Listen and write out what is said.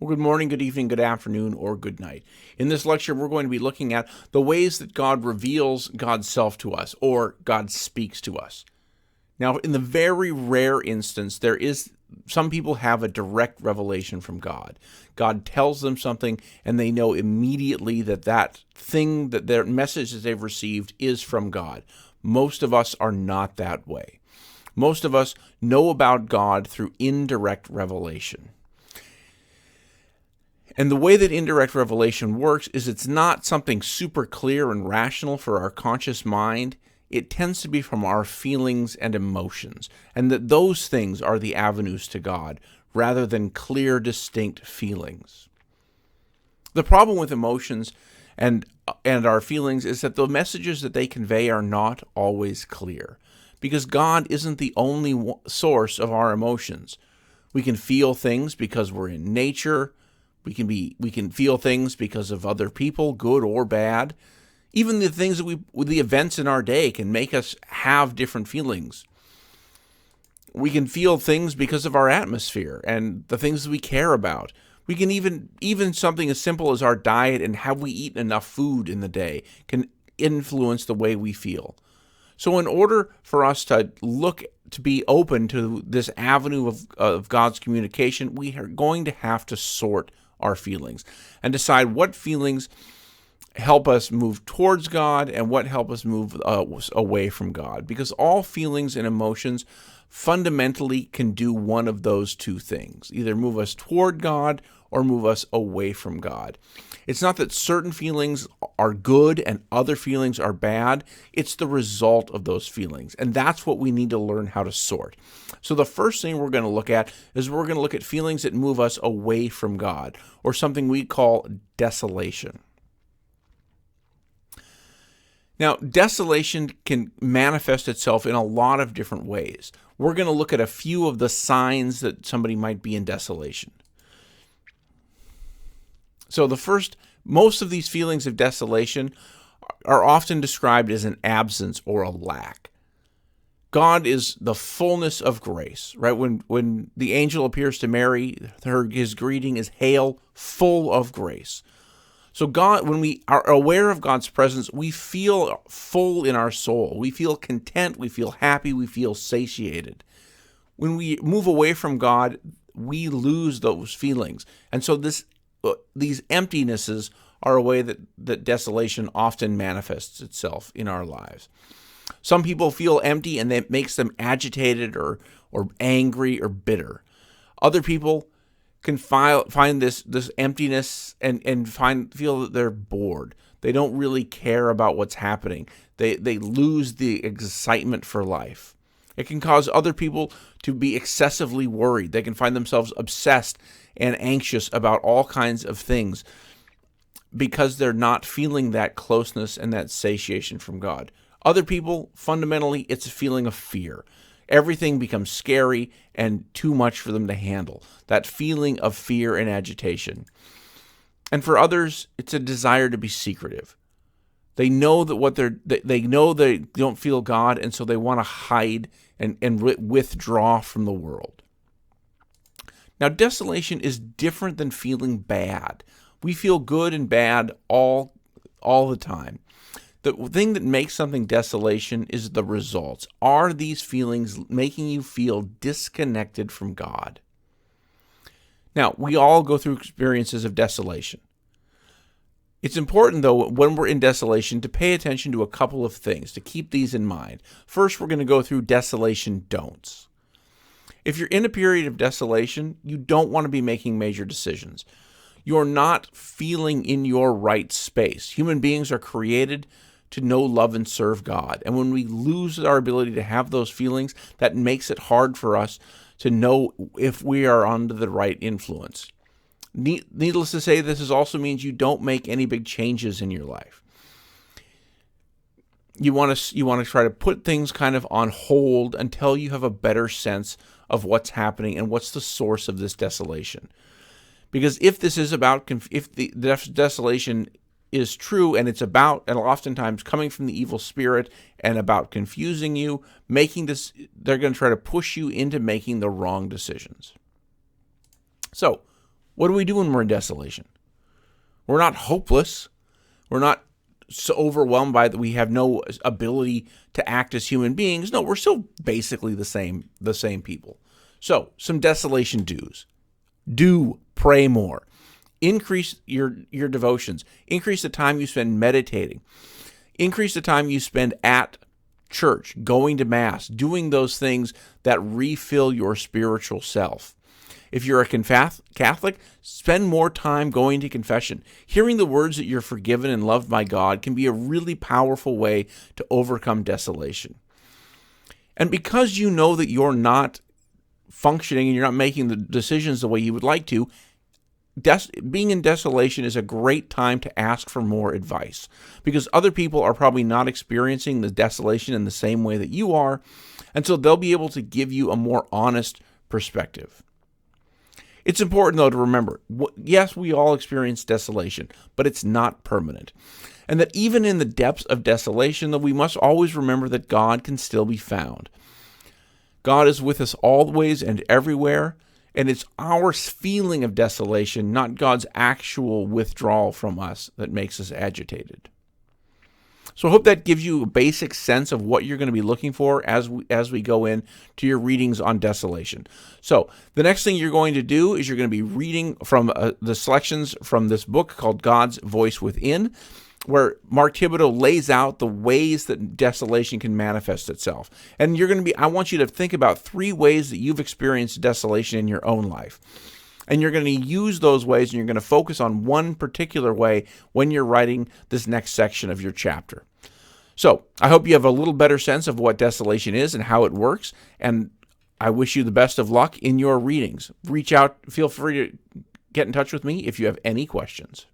Well, good morning, good evening, good afternoon, or good night. In this lecture, we're going to be looking at the ways that God reveals God's self to us, or God speaks to us. Now, in the very rare instance, some people have a direct revelation from God. God tells them something, and they know immediately that thing, that their message that they've received is from God. Most of us are not that way. Most of us know about God through indirect revelation. And the way that indirect revelation works is it's not something super clear and rational for our conscious mind. It tends to be from our feelings and emotions, and that those things are the avenues to God, rather than clear, distinct feelings. The problem with emotions and our feelings is that the messages that they convey are not always clear, because God isn't the only source of our emotions. We can feel things because we're in nature. We can feel things because of other people, good or bad. Even the things the events in our day can make us have different feelings. We can feel things because of our atmosphere and the things that we care about. We can even something as simple as our diet and have we eaten enough food in the day can influence the way we feel. So in order for us to be open to this avenue of God's communication, we are going to have to sort our feelings and decide what feelings help us move towards God and what help us move away from God. Because all feelings and emotions fundamentally can do one of those two things, either move us toward God or move us away from God. It's not that certain feelings are good and other feelings are bad. It's the result of those feelings. And that's what we need to learn how to sort. So the first thing we're going to look at is we're going to look at feelings that move us away from God, or something we call desolation. Now, desolation can manifest itself in a lot of different ways. We're going to look at a few of the signs that somebody might be in desolation. So most of these feelings of desolation are often described as an absence or a lack. God is the fullness of grace, right? When the angel appears to Mary, his greeting is "Hail, full of grace." So God, when we are aware of God's presence, we feel full in our soul. We feel content, we feel happy, we feel satiated. When we move away from God, we lose those feelings. And so these emptinesses are a way that desolation often manifests itself in our lives. Some people feel empty and that makes them agitated or angry or bitter. Other people can find this emptiness and feel that they're bored. They don't really care about what's happening. They lose the excitement for life. It can cause other people to be excessively worried. They can find themselves obsessed and anxious about all kinds of things because they're not feeling that closeness and that satiation from God. Other people, fundamentally, it's a feeling of fear. Everything becomes scary and too much for them to handle. That feeling of fear and agitation. And for others, it's a desire to be secretive. They know that they know they don't feel God, and so they want to hide and withdraw from the world. Now, desolation is different than feeling bad. We feel good and bad all the time. The thing that makes something desolation is the results. Are these feelings making you feel disconnected from God? Now, we all go through experiences of desolation. It's important, though, when we're in desolation, to pay attention to a couple of things, to keep these in mind. First, we're going to go through desolation don'ts. If you're in a period of desolation, you don't want to be making major decisions. You're not feeling in your right space. Human beings are created to know, love, and serve God. And when we lose our ability to have those feelings, that makes it hard for us to know if we are under the right influence. Needless to say, this also means you don't make any big changes in your life. You want to try to put things kind of on hold until you have a better sense of what's happening and what's the source of this desolation. Because if the desolation is true and it's about, and oftentimes coming from the evil spirit and about confusing you, they're going to try to push you into making the wrong decisions. So, What do we do when we're in desolation? We're not hopeless. We're not so overwhelmed by that we have no ability to act as human beings. No, we're still basically the same people. So, some desolation do's. Do pray more. Increase your devotions. Increase the time you spend meditating. Increase the time you spend at church, going to Mass, doing those things that refill your spiritual self. If you're a Catholic, spend more time going to confession. Hearing the words that you're forgiven and loved by God can be a really powerful way to overcome desolation. And because you know that you're not functioning and you're not making the decisions the way you would like to, being in desolation is a great time to ask for more advice, because other people are probably not experiencing the desolation in the same way that you are, and so they'll be able to give you a more honest perspective. It's important, though, to remember, yes, we all experience desolation, but it's not permanent. And that even in the depths of desolation, though, we must always remember that God can still be found. God is with us always and everywhere, and it's our feeling of desolation, not God's actual withdrawal from us, that makes us agitated. So I hope that gives you a basic sense of what you're going to be looking for as we go in to your readings on desolation. So the next thing you're going to do is you're going to be reading from the selections from this book called God's Voice Within, where Mark Thibodeau lays out the ways that desolation can manifest itself. And I want you to think about 3 ways that you've experienced desolation in your own life. And you're going to use those ways, and you're going to focus on one particular way when you're writing this next section of your chapter. So I hope you have a little better sense of what desolation is and how it works, and I wish you the best of luck in your readings. Reach out, feel free to get in touch with me if you have any questions.